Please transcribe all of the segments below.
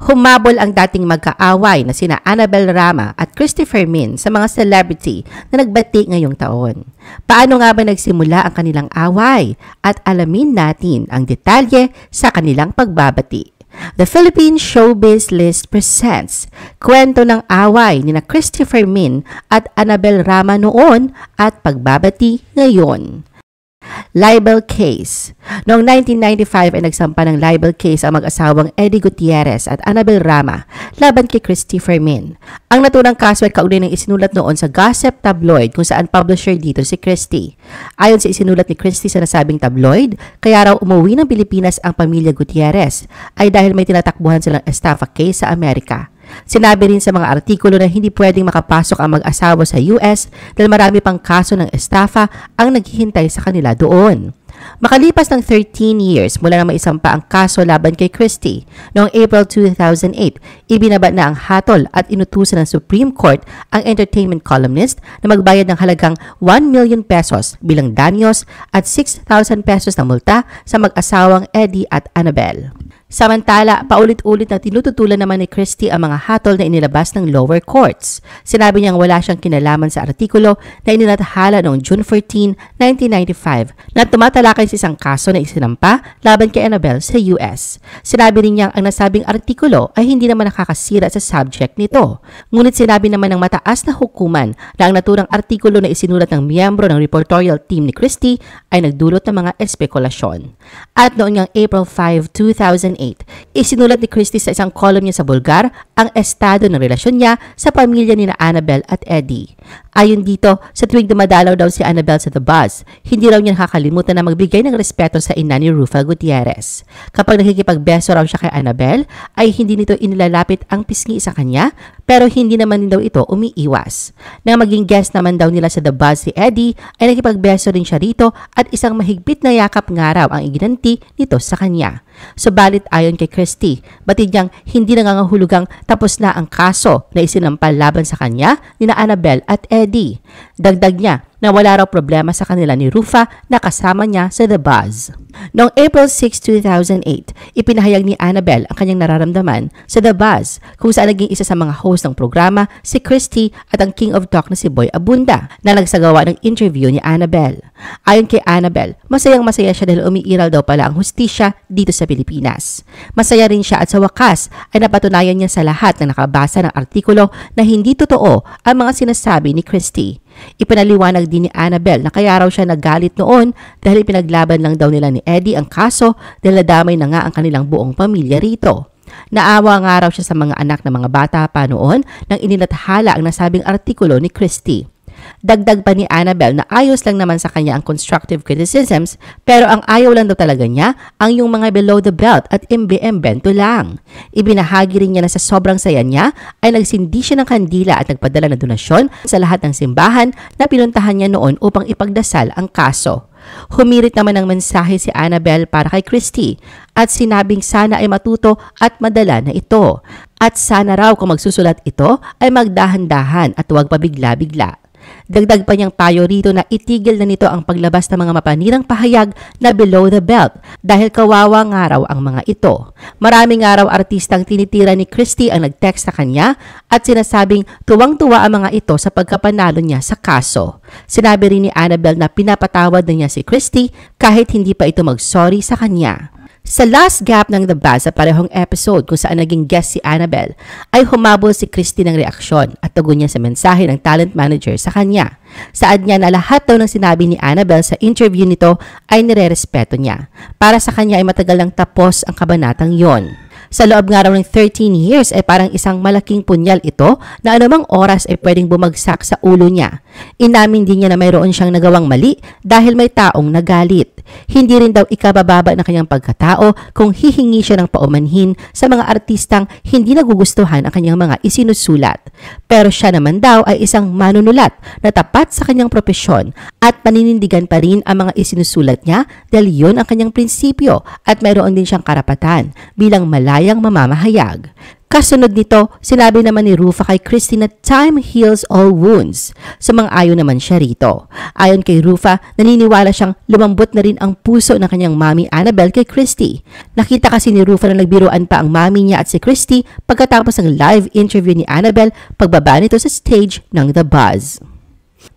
Humabol ang dating magkaaway na sina Annabel Rama at Christopher Min sa mga celebrity na nagbati ngayong taon. Paano nga ba nagsimula ang kanilang away? At alamin natin ang detalye sa kanilang pagbabati. The Philippine Showbiz List presents kwento ng away ni Christopher Min at Annabel Rama noon at pagbabati ngayon. Libel case. Noong 1995 ay nagsampa ng libel case ang mag-asawang Eddie Gutierrez at Annabel Rama laban kay Christopher Min. Ang naturang kaso ay kaugnay ng isinulat noon sa Gossip Tabloid kung saan publisher dito si Christy. Ayon sa isinulat ni Christy sa nasabing tabloid, kaya raw umuwi ng Pilipinas ang pamilya Gutierrez ay dahil may tinatakbuhan silang estafa case sa Amerika. Sinabi rin sa mga artikulo na hindi pwedeng makapasok ang mag-asawa sa US dahil marami pang kaso ng estafa ang naghihintay sa kanila doon. Makalipas ng 13 years mula na maisampa ang kaso laban kay Christy, noong April 2008, ibinaba na ang hatol at inutusan ng Supreme Court ang entertainment columnist na magbayad ng halagang 1 million pesos bilang danyos at 6,000 pesos na multa sa mag-asawang Eddie at Annabel. Samantala, paulit-ulit na tinututulan naman ni Christy ang mga hatol na inilabas ng lower courts. Sinabi niyang wala siyang kinalaman sa artikulo na inilathala noong June 14, 1995 na tumatalakay sa isang kaso na isinampa laban kay Annabel sa US. Sinabi rin niyang ang nasabing artikulo ay hindi naman nakakasira sa subject nito. Ngunit sinabi naman ng mataas na hukuman na ang naturang artikulo na isinulat ng miyembro ng reportorial team ni Christy ay nagdulot ng mga espekulasyon. At noong niyang April 5, 2008, isinulat ni Christy sa isang column niya sa Bulgar ang estado ng relasyon niya sa pamilya ni Annabel at Eddie. Ayon dito, sa tuwing dumadalaw daw si Annabel sa The Buzz, hindi raw niya nakakalimutan na magbigay ng respeto sa ina ni Rufa Gutierrez. Kapag nakikipagbeso raw siya kay Annabel, ay hindi nito inilalapit ang pisngi sa kanya, pero hindi naman din daw ito umiiwas. Nang maging guest naman daw nila sa The Buzz si Eddie, ay nakipagbeso rin siya rito at isang mahigpit na yakap nga raw ang iginanti nito sa kanya. Subalit ayon kay Christy, batid niyang hindi nangangahulugang tapos na ang kaso na isinampal laban sa kanya ni Annabel at Eddie. Dagdag niya na wala raw problema sa kanila ni Rufa na kasama niya sa The Buzz. Noong April 6, 2008, ipinahayag ni Annabel ang kanyang nararamdaman sa The Buzz kung saan naging isa sa mga host ng programa si Christy at ang King of Talk na si Boy Abunda na nagsagawa ng interview ni Annabel. Ayon kay Annabel, masayang-masaya siya dahil umiiral daw pala ang hustisya dito sa Pilipinas. Masaya rin siya at sa wakas ay napatunayan niya sa lahat na nakabasa ng artikulo na hindi totoo ang mga sinasabi ni Christy. Ipinaliwanag din ni Annabel na kaya raw siya nagalit noon dahil pinaglaban lang daw nila ni Eddie ang kaso dahil nadamay na nga ang kanilang buong pamilya rito. Naawa nga raw siya sa mga anak ng mga bata pa noon nang inilathala ang nasabing artikulo ni Christy. Dagdag pa ni Annabel na ayos lang naman sa kanya ang constructive criticisms pero ang ayaw lang daw talaga niya ang yung mga below the belt at imbento lang. Ibinahagi rin niya na sa sobrang saya niya ay nagsindi siya ng kandila at nagpadala ng donasyon sa lahat ng simbahan na pinuntahan niya noon upang ipagdasal ang kaso. Humirit naman ng mensahe si Annabel para kay Christy at sinabing sana ay matuto at madala na ito. At sana raw kung magsusulat ito ay magdahan-dahan at huwag pabigla-bigla. Dagdag pa niyang payo rito na itigil na nito ang paglabas ng mga mapanirang pahayag na below the belt dahil kawawa nga raw ang mga ito. Maraming nga raw artistang tinitira ni Christy ang nag-text sa kanya at sinasabing tuwang-tuwa ang mga ito sa pagkapanalo niya sa kaso. Sinabi rin ni Annabel na pinapatawad na niya si Christy kahit hindi pa ito mag-sorry sa kanya. Sa last gap ng The Buzz sa parehong episode kung saan naging guest si Annabel, ay humabol si Christy ng reaksyon at tugon niya sa mensahe ng talent manager sa kanya. Saad niya na lahat daw ng sinabi ni Annabel sa interview nito ay nirerespeto niya. Para sa kanya ay matagal lang tapos ang kabanatang yon. Sa loob nga raw ng 13 years ay parang isang malaking punyal ito na anumang oras ay pwedeng bumagsak sa ulo niya. Inamin din niya na mayroon siyang nagawang mali dahil may taong nagalit. Hindi rin daw ikabababa ng kanyang pagkatao kung hihingi siya ng paumanhin sa mga artistang hindi nagugustuhan ang kanyang mga isinusulat. Pero siya naman daw ay isang manunulat na tapat sa kanyang propesyon at paninindigan pa rin ang mga isinusulat niya dahil yun ang kanyang prinsipyo at mayroon din siyang karapatan bilang malayang mamamahayag. Kasunod nito, sinabi naman ni Rufa kay Christy na time heals all wounds. Sumang-ayon naman siya rito. Ayon kay Rufa, naniniwala siyang lumambot na rin ang puso ng kanyang mami Annabelle kay Christy. Nakita kasi ni Rufa na nagbiruan pa ang mami niya at si Christy pagkatapos ng live interview ni Annabelle pagbaba nito sa stage ng The Buzz.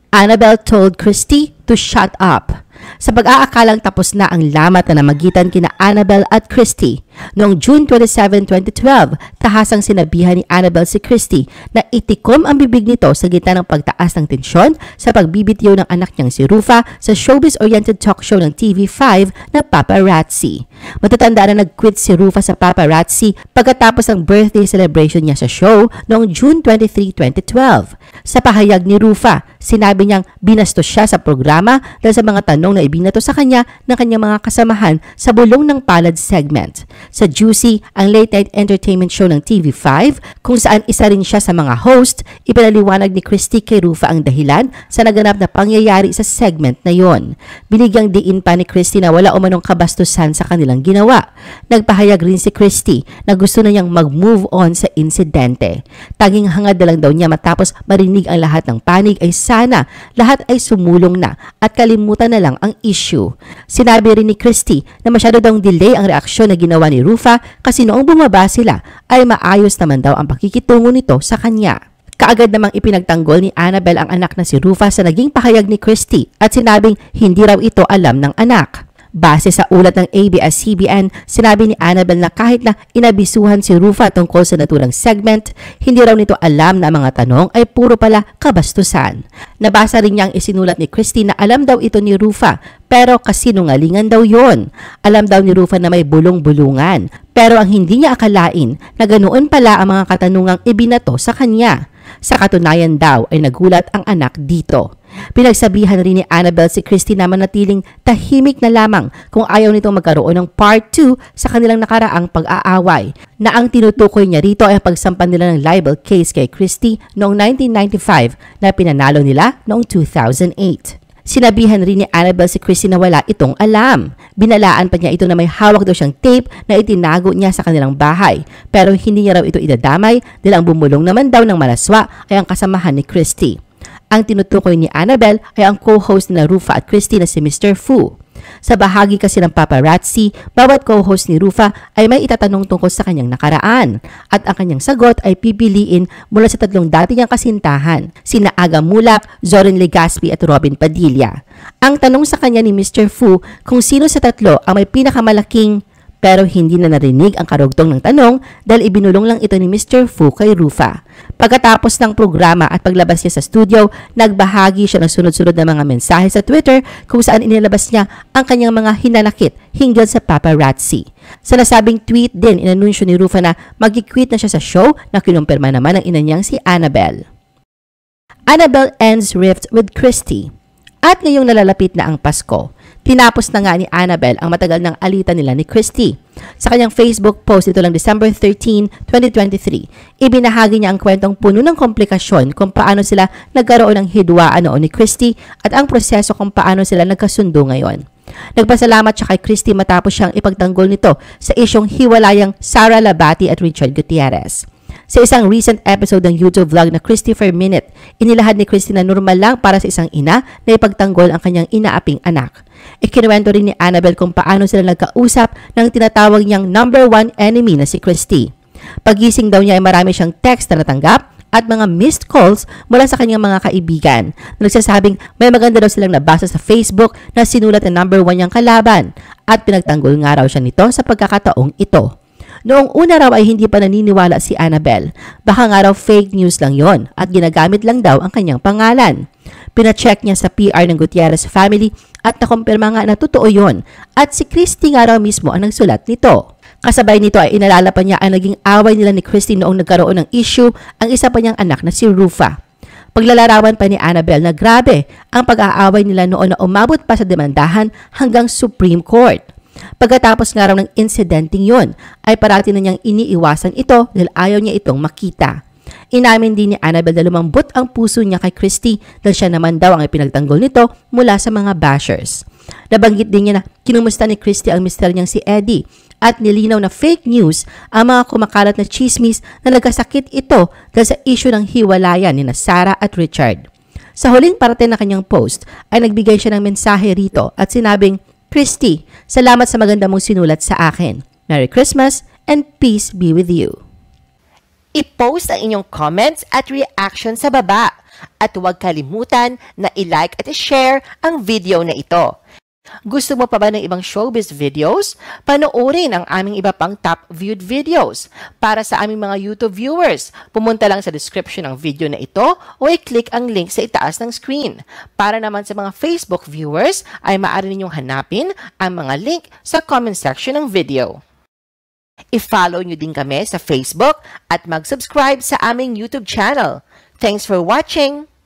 Annabelle told Christy to shut up. Sa pag-aakalang tapos na ang lamat na namagitan kina Annabelle at Christy, noong June 27, 2012, tahasang sinabihan ni Annabelle si Christy na itikom ang bibig nito sa gitna ng pagtaas ng tensyon sa pagbibitiw ng anak niyang si Rufa sa showbiz-oriented talk show ng TV5 na Paparazzi. Matatanda na nag-quit si Rufa sa Paparazzi pagkatapos ng birthday celebration niya sa show noong June 23, 2012. Sa pahayag ni Rufa, sinabi niyang binastos siya sa programa dahil sa mga tanong na ibinato sa kanya ng kanyang mga kasamahan sa Bulong ng Palad segment. Sa Juicy, ang late-night entertainment show ng TV5, kung saan isa rin siya sa mga host, ipinaliwanag ni Christy kay Rufa ang dahilan sa naganap na pangyayari sa segment na yon. Binigyang diin pa ni Christy na wala umanong kabastusan sa kanilang ginawa. Nagpahayag rin si Christy na gusto na niyang mag-move on sa insidente. Tanging hangad na lang daw niya matapos marinig ang lahat ng panig ay sana lahat ay sumulong na at kalimutan na lang ang issue. Sinabi rin ni Christy na masyado daw delay ang reaksyon na ginawa ni Rufa kasi noong bumaba sila ay maayos naman daw ang pakikitungo nito sa kanya. Kaagad namang ipinagtanggol ni Annabelle ang anak na si Rufa sa naging pahayag ni Christy at sinabing hindi raw ito alam ng anak. Base sa ulat ng ABS-CBN, sinabi ni Annabelle na kahit na inabisuhan si Rufa tungkol sa naturang segment, hindi raw nito alam na mga tanong ay puro pala kabastusan. Nabasa rin niya ang isinulat ni Christy na alam daw ito ni Rufa, pero kasinungalingan daw yon. Alam daw ni Rufa na may bulong-bulungan, pero ang hindi niya akalain na ganoon pala ang mga katanungang ibinato sa kanya. Sa katunayan daw ay nagulat ang anak dito. Pinagsabihan rin ni Annabelle si Christy na manatiling tahimik na lamang kung ayaw nitong magkaroon ng part 2 sa kanilang nakaraang pag-aaway, na ang tinutukoy niya rito ay ang pagsampan nila ng libel case kay Christy noong 1995 na pinanalo nila noong 2008. Sinabihan rin ni Annabelle si Christy na wala itong alam. Binalaan pa niya ito na may hawak daw siyang tape na itinago niya sa kanilang bahay. Pero hindi niya raw ito idadamay dahil ang bumulong naman daw ng malaswa ay ang kasamahan ni Christy. Ang tinutukoy ni Annabelle ay ang co-host na Rufa at Christy na si Mr. Fu. Sa bahagi kasi ng Paparazzi, bawat co-host ni Rufa ay may itatanong tungkol sa kanyang nakaraan at ang kanyang sagot ay pipiliin mula sa tatlong dati niyang kasintahan, sina Aga Mulak, Zoren Legaspi at Robin Padilla. Ang tanong sa kanya ni Mr. Fu kung sino sa tatlo ang may pinakamalaking, pero hindi na narinig ang karugtong ng tanong dahil ibinulong lang ito ni Mr. Fu kay Rufa. Pagkatapos ng programa at paglabas niya sa studio, nagbahagi siya ng sunod-sunod na mga mensahe sa Twitter kung saan inilabas niya ang kanyang mga hinanakit hinggil sa Paparazzi. Sa nasabing tweet din, inanunsyo ni Rufa na mag-quit na siya sa show na kinumpirma naman ng ina niyang si Annabelle. Annabelle ends rift with Christy. At ngayong nalalapit na ang Pasko, tinapos na nga ni Annabelle ang matagal ng alitan nila ni Christy. Sa kanyang Facebook post ito lang December 13, 2023, ibinahagi niya ang kwentong puno ng komplikasyon kung paano sila nagkaroon ng hidwaan noon ni Christy at ang proseso kung paano sila nagkasundo ngayon. Nagpasalamat siya kay Christy matapos siyang ipagtanggol nito sa isyong hiwalayang Sara Labati at Richard Gutierrez. Sa isang recent episode ng YouTube vlog na Christopher Minute, inilahad ni Christy na normal lang para sa isang ina na ipagtanggol ang kanyang inaaping anak. Ikinuwento rin ni Annabelle kung paano sila nagkausap ng tinatawag niyang number 1 enemy na si Christy. Pagising daw niya ay marami siyang text na natanggap at mga missed calls mula sa kanyang mga kaibigan na nagsasabing may maganda daw silang nabasa sa Facebook na sinulat na number 1 niyang kalaban at pinagtanggol nga raw siya nito sa pagkakataong ito. Noong una raw ay hindi pa naniniwala si Annabelle. Baka nga raw fake news lang yon at ginagamit lang daw ang kanyang pangalan. Pina-check niya sa PR ng Gutierrez family at nakumpirma nga na totoo yon at si Christy nga raw mismo ang nagsulat nito. Kasabay nito ay inalala pa niya ang naging away nila ni Christy noong nagkaroon ng issue ang isa pa niyang anak na si Rufa. Paglalarawan pa ni Annabelle na grabe ang pag-aaway nila noon na umabot pa sa demandahan hanggang Supreme Court. Pagkatapos nga raw ng incidenting yon, ay parati na niyang iniiwasan ito dahil ayaw niya itong makita. Inamin din ni Annabelle na lumambot ang puso niya kay Christy dahil siya naman daw ang ipinagtanggol nito mula sa mga bashers. Nabanggit din niya na kinumusta ni Christy ang mister niyang si Eddie at nilinaw na fake news ang mga kumakalat na chismis na nagkasakit ito dahil sa issue ng hiwalayan ni Sarah at Richard. Sa huling parte na kanyang post ay nagbigay siya ng mensahe rito at sinabing, "Christy, salamat sa maganda mong sinulat sa akin. Merry Christmas and peace be with you." I-post ang inyong comments at reaction sa baba at huwag kalimutan na i-like at i-share ang video na ito. Gusto mo pa ba ng ibang showbiz videos? Panoorin ang aming iba pang top viewed videos. Para sa aming mga YouTube viewers, pumunta lang sa description ng video na ito o i-click ang link sa itaas ng screen. Para naman sa mga Facebook viewers, ay maaari ninyong hanapin ang mga link sa comment section ng video. I-follow nyo din kami sa Facebook at mag-subscribe sa aming YouTube channel. Thanks for watching!